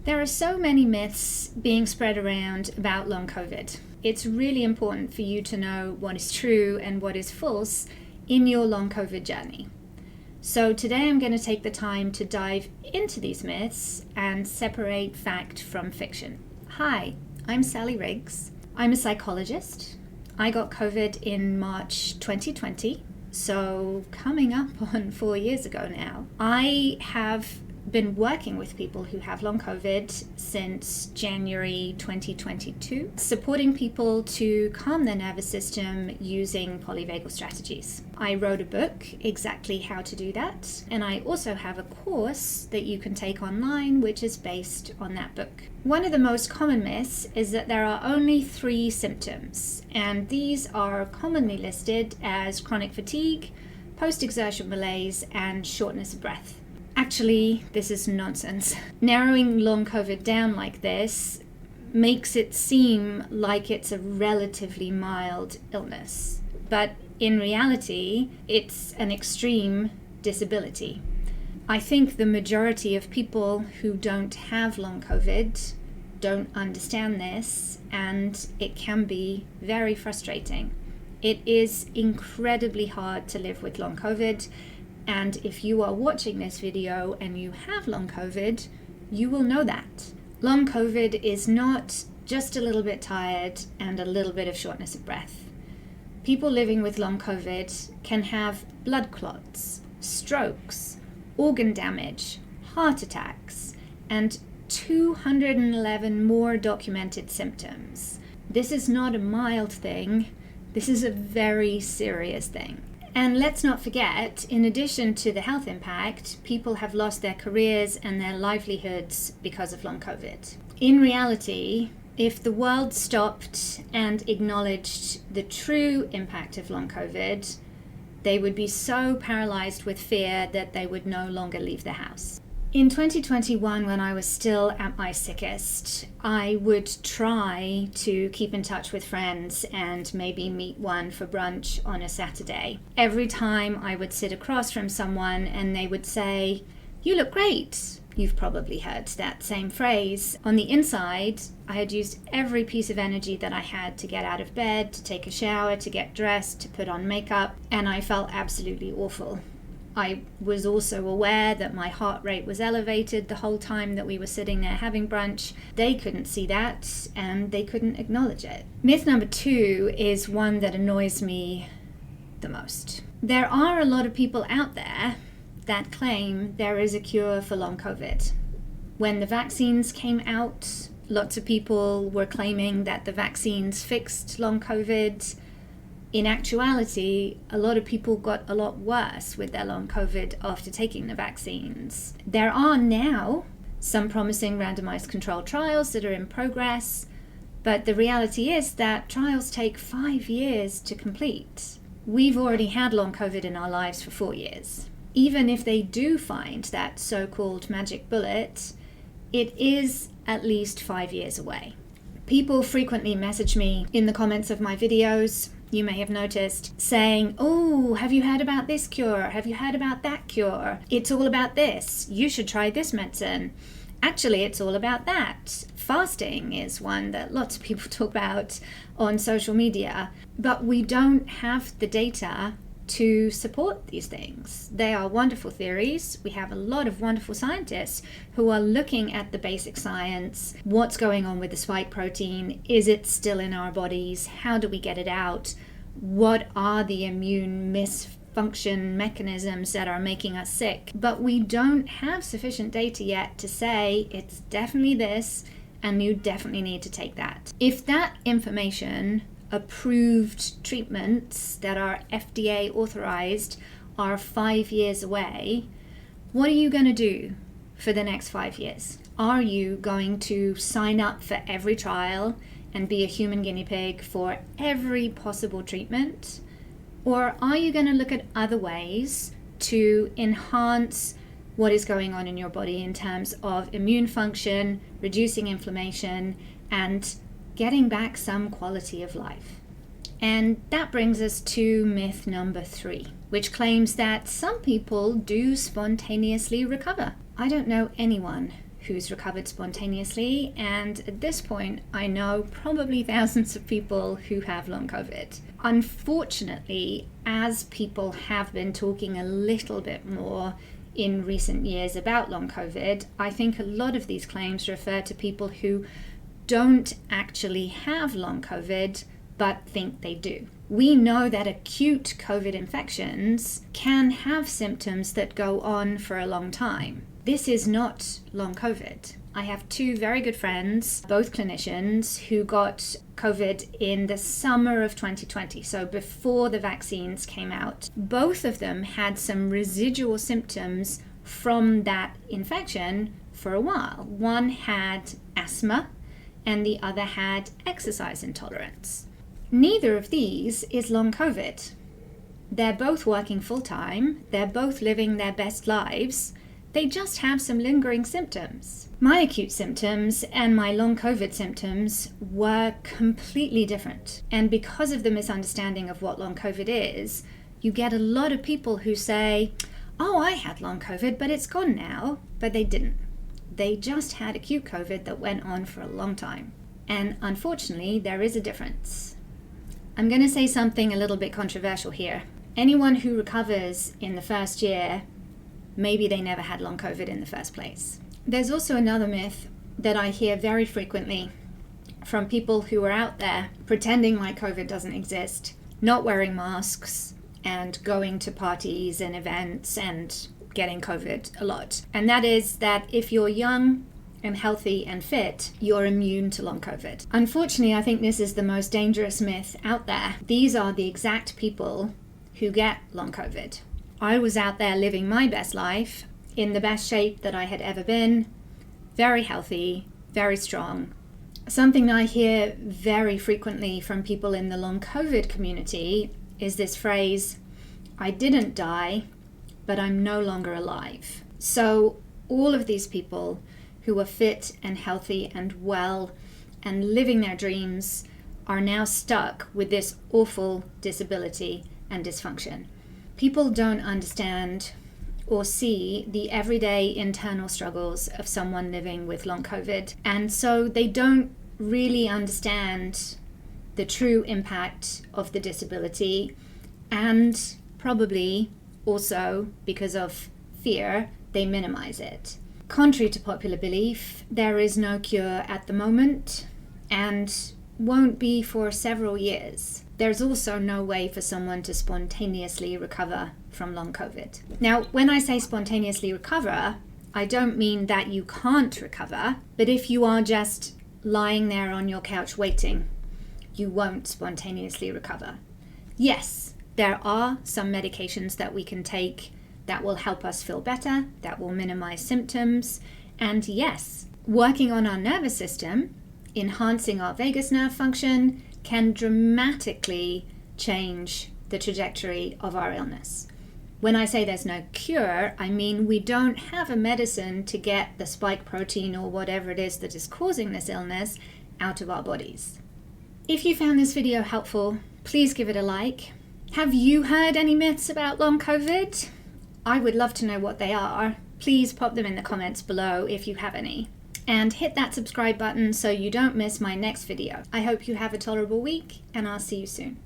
There are so many myths being spread around about long COVID. It's really important for you to know what is true and what is false in your long COVID journey. So today I'm going to take the time to dive into these myths and separate fact from fiction. Hi, I'm Sally Riggs. I'm a psychologist. I got COVID in March 2020, so coming up on 4 years ago now. I have been working with people who have long COVID since January 2022, supporting people to calm their nervous system using polyvagal strategies. I wrote a book exactly how to do that, and I also have a course that you can take online which is based on that book. One of the most common myths is that there are only 3 symptoms, and these are commonly listed as chronic fatigue, post-exertion malaise, and shortness of breath. Actually, this is nonsense. Narrowing long COVID down like this makes it seem like it's a relatively mild illness. But in reality, it's an extreme disability. I think the majority of people who don't have long COVID don't understand this, and it can be very frustrating. It is incredibly hard to live with long COVID. And if you are watching this video and you have long COVID, you will know that. Long COVID is not just a little bit tired and a little bit of shortness of breath. People living with long COVID can have blood clots, strokes, organ damage, heart attacks, and 211 more documented symptoms. This is not a mild thing. This is a very serious thing. And let's not forget, in addition to the health impact, people have lost their careers and their livelihoods because of long COVID. In reality, if the world stopped and acknowledged the true impact of long COVID, they would be so paralyzed with fear that they would no longer leave the house. In 2021, when I was still at my sickest, I would try to keep in touch with friends and maybe meet one for brunch on a Saturday. Every time I would sit across from someone and they would say, "You look great." You've probably heard that same phrase. On the inside, I had used every piece of energy that I had to get out of bed, to take a shower, to get dressed, to put on makeup, and I felt absolutely awful. I was also aware that my heart rate was elevated the whole time that we were sitting there having brunch. They couldn't see that and they couldn't acknowledge it. Myth number 2 is one that annoys me the most. There are a lot of people out there that claim there is a cure for long COVID. When the vaccines came out, lots of people were claiming that the vaccines fixed long COVID. In actuality, a lot of people got a lot worse with their long COVID after taking the vaccines. There are now some promising randomized controlled trials that are in progress, but the reality is that trials take 5 years to complete. We've already had long COVID in our lives for 4 years. Even if they do find that so-called magic bullet, it is at least 5 years away. People frequently message me in the comments of my videos, you may have noticed, saying, "Oh, have you heard about this cure? Have you heard about that cure? It's all about this. You should try this medicine. Actually, it's all about that." Fasting is one that lots of people talk about on social media, but we don't have the data to support these things. They are wonderful theories. We have a lot of wonderful scientists who are looking at the basic science. What's going on with the spike protein? Is it still in our bodies? How do we get it out? What are the immune misfunction mechanisms that are making us sick? But we don't have sufficient data yet to say it's definitely this and you definitely need to take that. If that information, approved treatments that are FDA authorized, are 5 years away, what are you going to do for the next 5 years? Are you going to sign up for every trial and be a human guinea pig for every possible treatment? Or are you going to look at other ways to enhance what is going on in your body in terms of immune function, reducing inflammation, and getting back some quality of life? And that brings us to myth number 3, which claims that some people do spontaneously recover. I don't know anyone who's recovered spontaneously, and at this point I know probably thousands of people who have long COVID. Unfortunately, as people have been talking a little bit more in recent years about long COVID, I think a lot of these claims refer to people who don't actually have long COVID but think they do. We know that acute COVID infections can have symptoms that go on for a long time. This is not long COVID. I have two very good friends, both clinicians, who got COVID in the summer of 2020, so before the vaccines came out. Both of them had some residual symptoms from that infection for a while. One had asthma and the other had exercise intolerance. Neither of these is long COVID. They're both working full-time, they're both living their best lives, they just have some lingering symptoms. My acute symptoms and my long COVID symptoms were completely different. And because of the misunderstanding of what long COVID is, you get a lot of people who say, oh, I had long COVID, but it's gone now. But they didn't. They just had acute COVID that went on for a long time. And unfortunately, there is a difference. I'm going to say something a little bit controversial here. Anyone who recovers in the first year, maybe they never had long COVID in the first place. There's also another myth that I hear very frequently from people who are out there pretending like COVID doesn't exist, not wearing masks, and going to parties and events and getting COVID a lot. And that is that if you're young and healthy and fit, you're immune to long COVID. Unfortunately, I think this is the most dangerous myth out there. These are the exact people who get long COVID. I was out there living my best life, in the best shape that I had ever been, very healthy, very strong. Something I hear very frequently from people in the long COVID community is this phrase, I didn't die, but I'm no longer alive. So all of these people who are fit and healthy and well and living their dreams are now stuck with this awful disability and dysfunction. People don't understand or see the everyday internal struggles of someone living with long COVID, and so they don't really understand the true impact of the disability, and probably also because of fear, they minimize it. Contrary to popular belief, there is no cure at the moment and won't be for several years. There's also no way for someone to spontaneously recover from long COVID. Now, when I say spontaneously recover, I don't mean that you can't recover, but if you are just lying there on your couch waiting, you won't spontaneously recover. Yes, there are some medications that we can take that will help us feel better, that will minimize symptoms, and yes, working on our nervous system, enhancing our vagus nerve function, can dramatically change the trajectory of our illness. When I say there's no cure, I mean we don't have a medicine to get the spike protein or whatever it is that is causing this illness out of our bodies. If you found this video helpful, please give it a like. Have you heard any myths about long COVID? I would love to know what they are. Please pop them in the comments below if you have any. And hit that subscribe button so you don't miss my next video. I hope you have a tolerable week, and I'll see you soon.